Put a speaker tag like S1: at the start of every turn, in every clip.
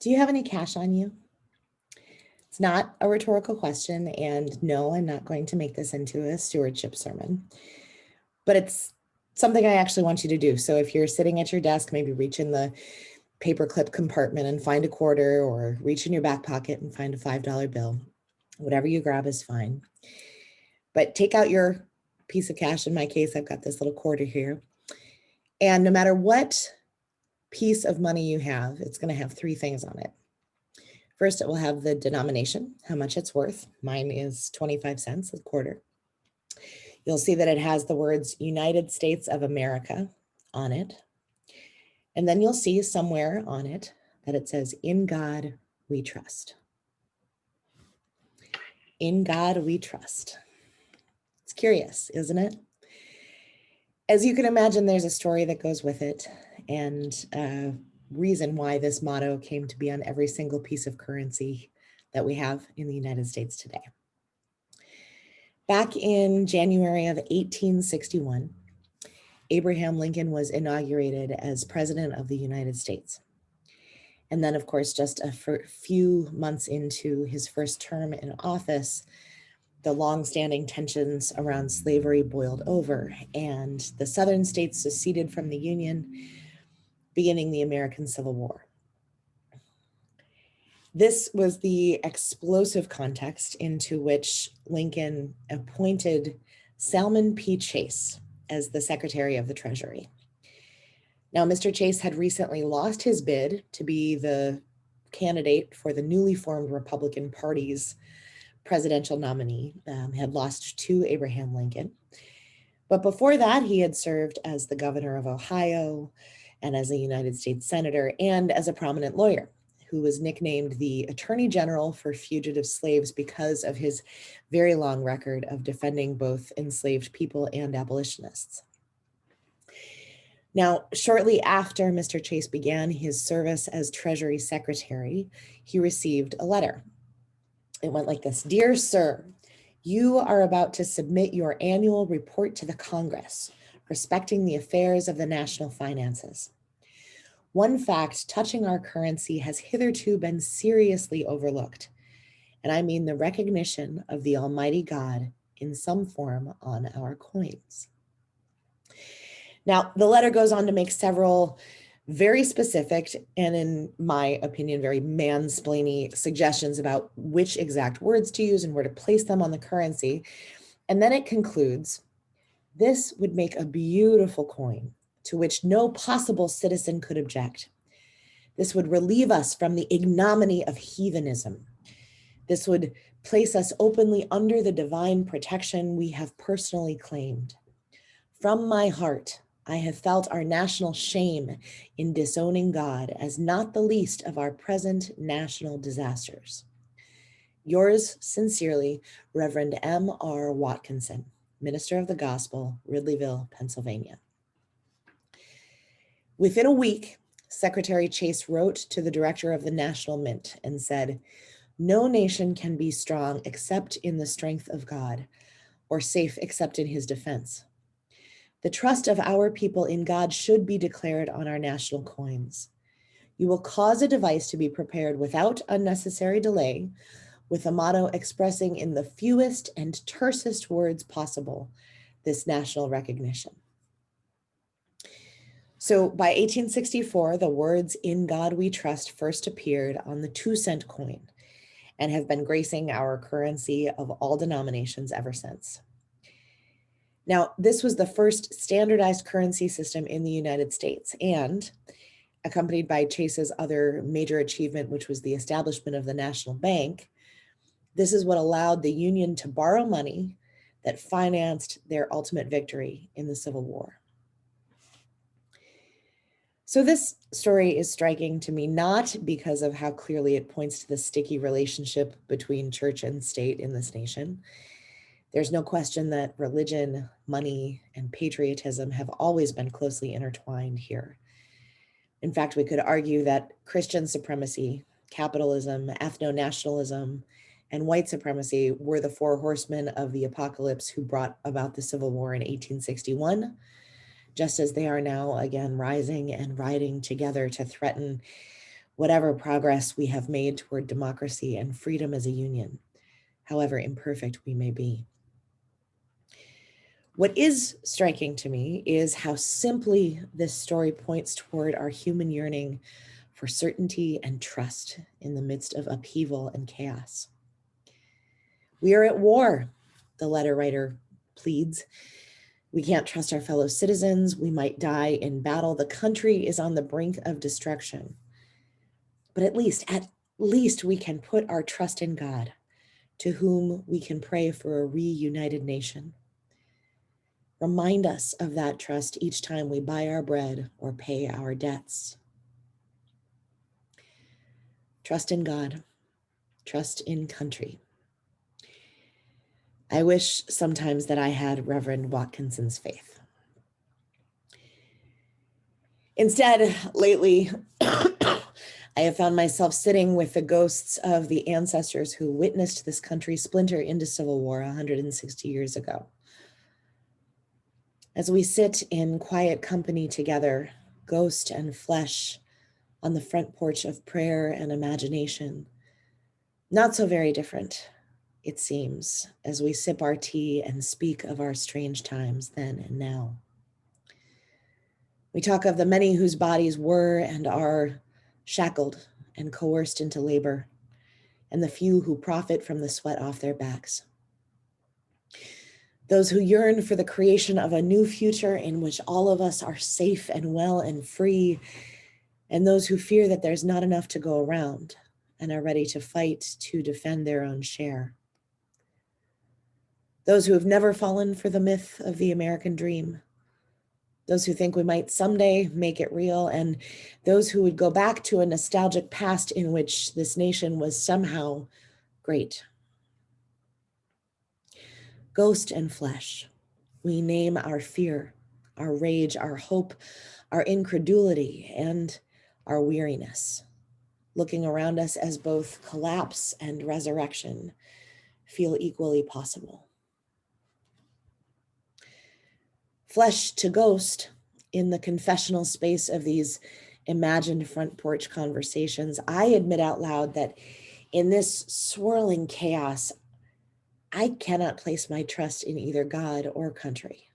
S1: Do you have any cash on you? It's not a rhetorical question, and no, I'm not going to make this into a stewardship sermon, but it's something I actually want you to do. So if you're sitting at your desk, maybe reach in the paperclip compartment and find a quarter, or reach in your back pocket and find a $5 bill. Whatever you grab is fine. But take out your piece of cash. In my case, I've got this little quarter here. And no matter what piece of money you have, it's going to have three things on it. First, it will have the denomination, how much it's worth. Mine is 25 cents a quarter. You'll see that it has the words United States of America on it. And then you'll see somewhere on it that it says, "In God we trust." In God we trust. It's curious, isn't it? As you can imagine, there's a story that goes with it, and a reason why this motto came to be on every single piece of currency that we have in the United States today. Back in January of 1861, Abraham Lincoln was inaugurated as President of the United States. And then, of course, just a few months into his first term in office, the longstanding tensions around slavery boiled over, and the southern states seceded from the Union, beginning the American Civil War. This was the explosive context into which Lincoln appointed Salmon P. Chase as the Secretary of the Treasury. Now, Mr. Chase had recently lost his bid to be the candidate for the newly formed Republican Party's presidential nominee, had lost to Abraham Lincoln. But before that, he had served as the governor of Ohio and as a United States senator and as a prominent lawyer who was nicknamed the Attorney General for Fugitive Slaves because of his very long record of defending both enslaved people and abolitionists. Now, shortly after Mr. Chase began his service as Treasury Secretary, he received a letter. It went like this: "Dear Sir, you are about to submit your annual report to the Congress respecting the affairs of the national finances. One fact touching our currency has hitherto been seriously overlooked, and I mean the recognition of the Almighty God in some form on our coins." Now, the letter goes on to make several very specific and, in my opinion, very mansplainy suggestions about which exact words to use and where to place them on the currency. And then it concludes, "This would make a beautiful coin to which no possible citizen could object. This would relieve us from the ignominy of heathenism. This would place us openly under the divine protection we have personally claimed. From my heart, I have felt our national shame in disowning God as not the least of our present national disasters. Yours sincerely, Reverend M.R. Watkinson, Minister of the Gospel, Ridleyville, Pennsylvania." Within a week, Secretary Chase wrote to the director of the National Mint and said, "No nation can be strong except in the strength of God, or safe except in his defense. The trust of our people in God should be declared on our national coins. You will cause a device to be prepared without unnecessary delay, with a motto expressing in the fewest and tersest words possible this national recognition." So by 1864, the words "In God we trust" first appeared on the 2-cent coin and have been gracing our currency of all denominations ever since. Now, this was the first standardized currency system in the United States, and accompanied by Chase's other major achievement, which was the establishment of the National Bank, this is what allowed the Union to borrow money that financed their ultimate victory in the Civil War. So this story is striking to me not because of how clearly it points to the sticky relationship between church and state in this nation. There's no question that religion, money, and patriotism have always been closely intertwined here. In fact, we could argue that Christian supremacy, capitalism, ethno-nationalism, and white supremacy were the four horsemen of the apocalypse who brought about the Civil War in 1861, just as they are now again rising and riding together to threaten whatever progress we have made toward democracy and freedom as a union, however imperfect we may be. What is striking to me is how simply this story points toward our human yearning for certainty and trust in the midst of upheaval and chaos. We are at war, the letter writer pleads. We can't trust our fellow citizens. We might die in battle. The country is on the brink of destruction. But at least we can put our trust in God, to whom we can pray for a reunited nation. Remind us of that trust each time we buy our bread or pay our debts. Trust in God, trust in country. I wish sometimes that I had Reverend Watkinson's faith. Instead, lately, I have found myself sitting with the ghosts of the ancestors who witnessed this country splinter into civil war 160 years ago. As we sit in quiet company together, ghost and flesh, on the front porch of prayer and imagination, not so very different, it seems, as we sip our tea and speak of our strange times then and now. We talk of the many whose bodies were and are shackled and coerced into labor, and the few who profit from the sweat off their backs. Those who yearn for the creation of a new future in which all of us are safe and well and free, and those who fear that there's not enough to go around and are ready to fight to defend their own share. Those who have never fallen for the myth of the American dream, those who think we might someday make it real, and those who would go back to a nostalgic past in which this nation was somehow great. Ghost and flesh, we name our fear, our rage, our hope, our incredulity, and our weariness, looking around us as both collapse and resurrection feel equally possible. Flesh to ghost, in the confessional space of these imagined front porch conversations, I admit out loud that in this swirling chaos, I cannot place my trust in either God or country.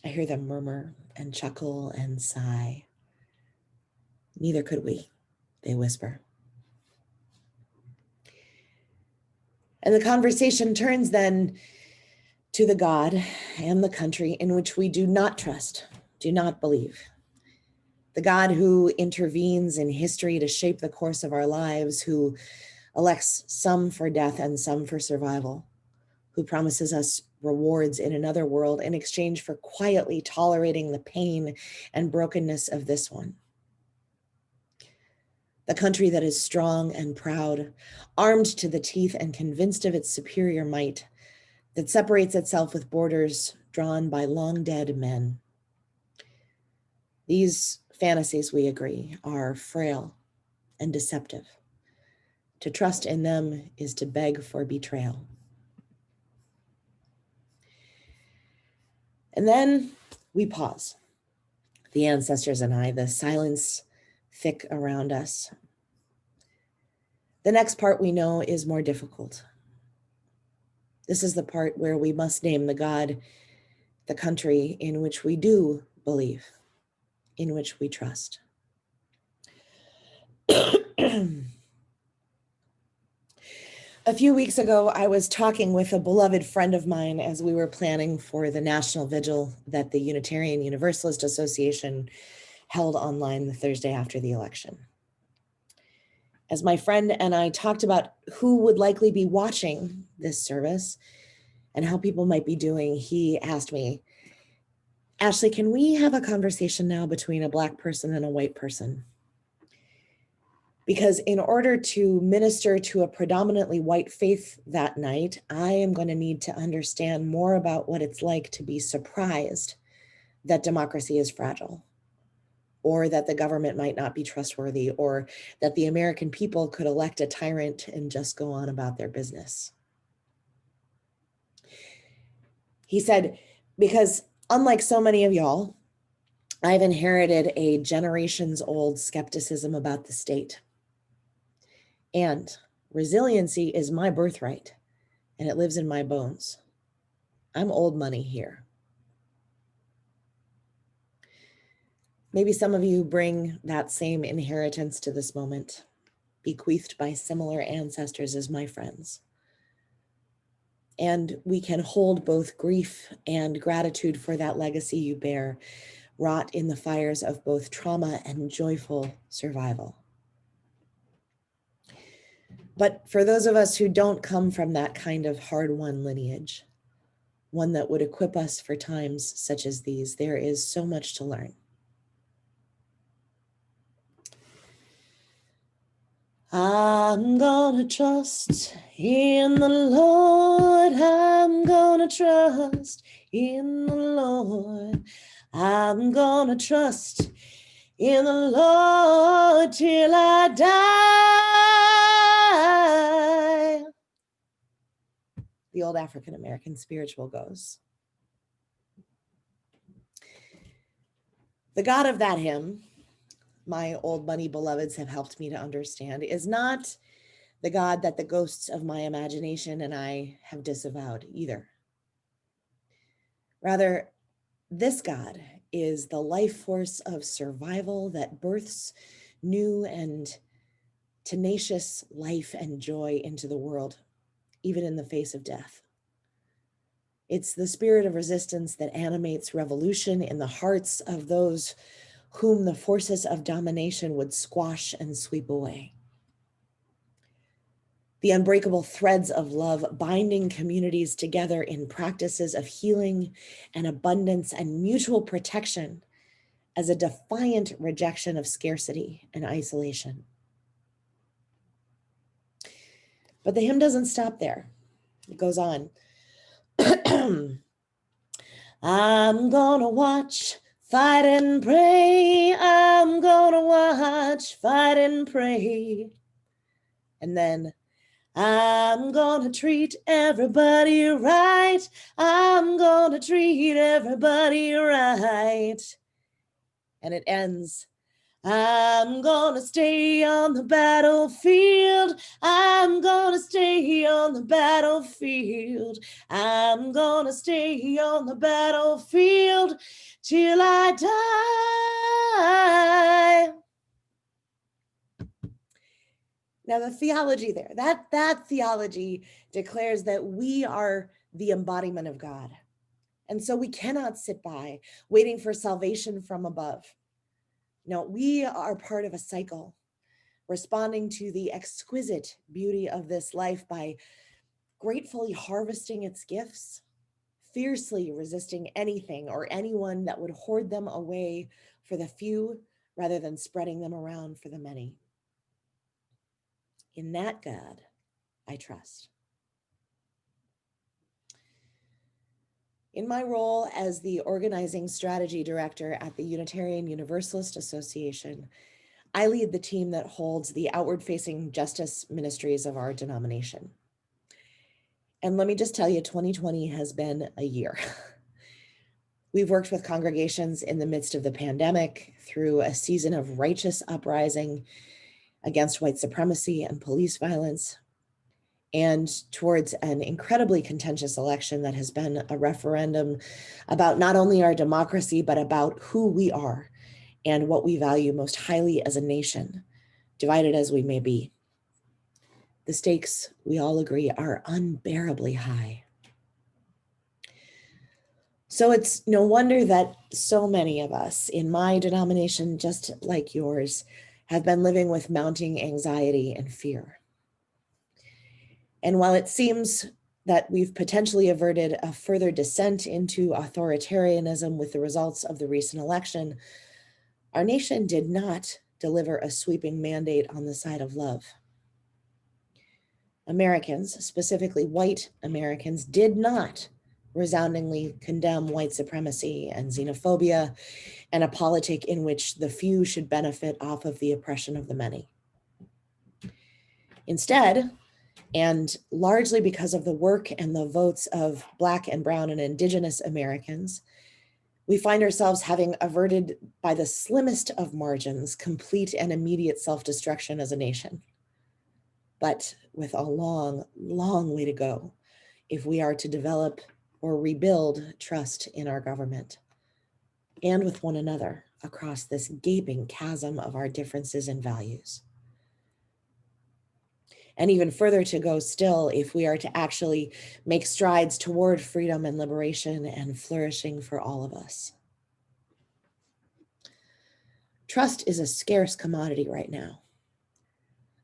S1: I hear them murmur and chuckle and sigh. Neither could we, they whisper. And the conversation turns then to the God and the country in which we do not trust, do not believe. The God who intervenes in history to shape the course of our lives, who elects some for death and some for survival, who promises us rewards in another world in exchange for quietly tolerating the pain and brokenness of this one. The country that is strong and proud, armed to the teeth and convinced of its superior might, that separates itself with borders drawn by long dead men. These fantasies, we agree, are frail and deceptive. To trust in them is to beg for betrayal. And then we pause, the ancestors and I, the silence thick around us. The next part we know is more difficult. This is the part where we must name the God, the country in which we do believe, in which we trust. A few weeks ago, I was talking with a beloved friend of mine as we were planning for the national vigil that the Unitarian Universalist Association held online the Thursday after the election. As my friend and I talked about who would likely be watching this service and how people might be doing, he asked me, Ashley, can we have a conversation now between a Black person and a white person? Because in order to minister to a predominantly white faith that night, I am going to need to understand more about what it's like to be surprised that democracy is fragile, or that the government might not be trustworthy, or that the American people could elect a tyrant and just go on about their business. He said, because unlike so many of y'all, I've inherited a generations-old skepticism about the state. And resiliency is my birthright, and it lives in my bones. I'm old money here. Maybe some of you bring that same inheritance to this moment, bequeathed by similar ancestors as my friends. And we can hold both grief and gratitude for that legacy you bear, wrought in the fires of both trauma and joyful survival. But for those of us who don't come from that kind of hard-won lineage, one that would equip us for times such as these, there is so much to learn. I'm gonna trust in the Lord. I'm gonna trust in the Lord. I'm gonna trust in the Lord till I die. The old African American spiritual goes. The God of that hymn, my old money beloveds have helped me to understand, is not the God that the ghosts of my imagination and I have disavowed either. Rather, this God is the life force of survival that births new and tenacious life and joy into the world, even in the face of death. It's the spirit of resistance that animates revolution in the hearts of those whom the forces of domination would squash and sweep away. The unbreakable threads of love binding communities together in practices of healing and abundance and mutual protection as a defiant rejection of scarcity and isolation. But the hymn doesn't stop there. It goes on. I'm gonna watch, fight and pray. I'm gonna watch, fight and pray. And then, I'm gonna treat everybody right. I'm gonna treat everybody right. And it ends, I'm gonna stay on the battlefield. I'm gonna stay on the battlefield. I'm gonna stay on the battlefield till I die. Now the theology there, that theology declares that we are the embodiment of God. And so we cannot sit by waiting for salvation from above. No, we are part of a cycle, responding to the exquisite beauty of this life by gratefully harvesting its gifts, fiercely resisting anything or anyone that would hoard them away for the few rather than spreading them around for the many. In that God, I trust. In my role as the organizing strategy director at the Unitarian Universalist Association, I lead the team that holds the outward-facing justice ministries of our denomination. And let me just tell you, 2020 has been a year. We've worked with congregations in the midst of the pandemic through a season of righteous uprising against white supremacy and police violence, and towards an incredibly contentious election that has been a referendum about not only our democracy, but about who we are and what we value most highly as a nation, divided as we may be. The stakes, we all agree, are unbearably high. So it's no wonder that so many of us in my denomination, just like yours, have been living with mounting anxiety and fear. And while it seems that we've potentially averted a further descent into authoritarianism with the results of the recent election, our nation did not deliver a sweeping mandate on the side of love. Americans, specifically white Americans, did not resoundingly condemn white supremacy and xenophobia and a politic in which the few should benefit off of the oppression of the many. Instead, and largely because of the work and the votes of Black and Brown and Indigenous Americans, We find ourselves having averted by the slimmest of margins, complete and immediate self-destruction as a nation. But with a long, long way to go if we are to develop or rebuild trust in our government and with one another across this gaping chasm of our differences and values. And even further to go still, if we are to actually make strides toward freedom and liberation and flourishing for all of us. Trust is a scarce commodity right now,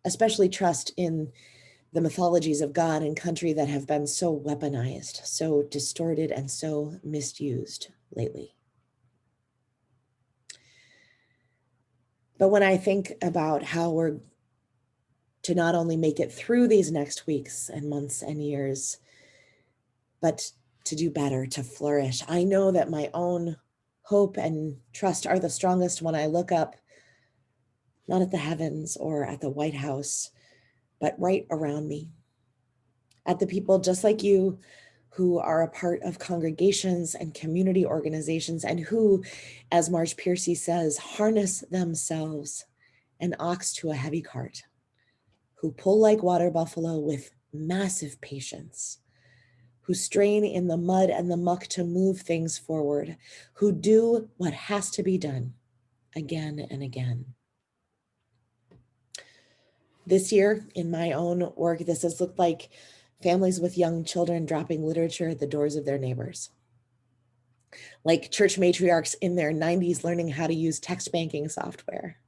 S1: especially trust in the mythologies of God and country that have been so weaponized, so distorted, and so misused lately. But when I think about how we're to not only make it through these next weeks and months and years, but to do better, to flourish, I know that my own hope and trust are the strongest when I look up, not at the heavens or at the White House, but right around me, at the people just like you who are a part of congregations and community organizations and who, as Marge Piercy says, harness themselves an ox to a heavy cart, who pull like water buffalo with massive patience, who strain in the mud and the muck to move things forward, who do what has to be done again and again. This year, in my own work, this has looked like families with young children dropping literature at the doors of their neighbors, like church matriarchs in their 90s learning how to use text banking software,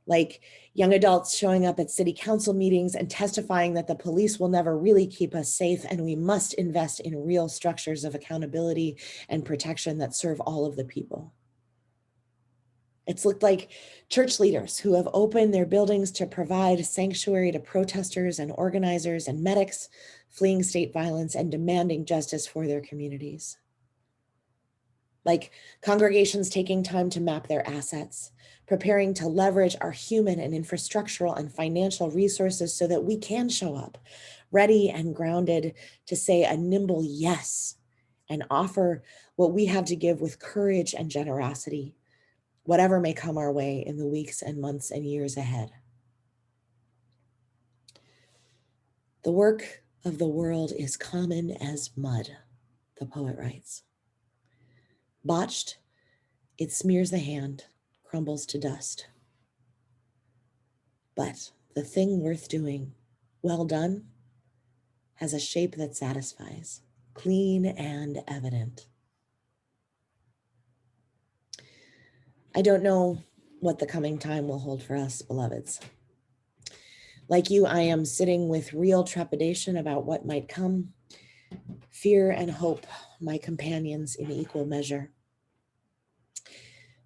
S1: like young adults showing up at city council meetings and testifying that the police will never really keep us safe and we must invest in real structures of accountability and protection that serve all of the people. It's looked like church leaders who have opened their buildings to provide sanctuary to protesters and organizers and medics fleeing state violence and demanding justice for their communities. Like congregations taking time to map their assets, preparing to leverage our human and infrastructural and financial resources so that we can show up ready and grounded to say a nimble yes and offer what we have to give with courage and generosity, whatever may come our way in the weeks and months and years ahead. The work of the world is common as mud, the poet writes. Botched, it smears the hand, crumbles to dust. But the thing worth doing, well done, has a shape that satisfies, clean and evident. I don't know what the coming time will hold for us, beloveds. Like you, I am sitting with real trepidation about what might come. Fear and hope, my companions in equal measure.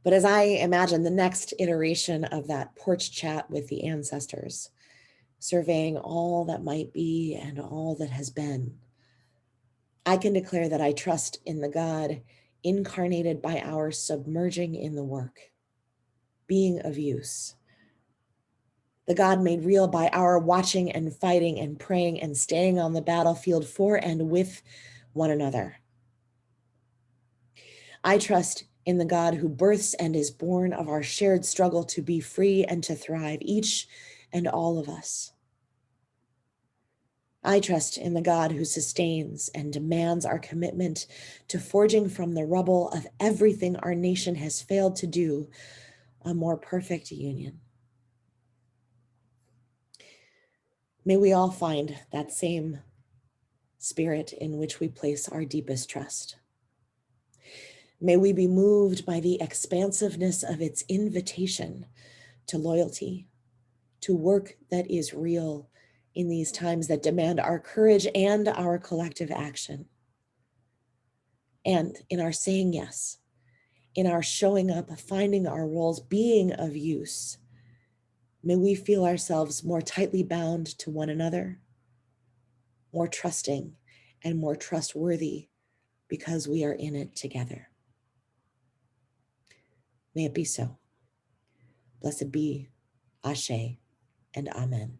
S1: But as I imagine the next iteration of that porch chat with the ancestors, surveying all that might be and all that has been, I can declare that I trust in the God incarnated by our submerging in the work, being of use. The God made real by our watching and fighting and praying and staying on the battlefield for and with one another. I trust in the God who births and is born of our shared struggle to be free and to thrive, each and all of us. I trust in the God who sustains and demands our commitment to forging from the rubble of everything our nation has failed to do a more perfect union. May we all find that same spirit in which we place our deepest trust. May we be moved by the expansiveness of its invitation to loyalty, to work that is real in these times that demand our courage and our collective action. And in our saying yes, in our showing up, finding our roles, being of use, may we feel ourselves more tightly bound to one another, more trusting and more trustworthy because we are in it together. May it be so. Blessed be, Ashe, and Amen.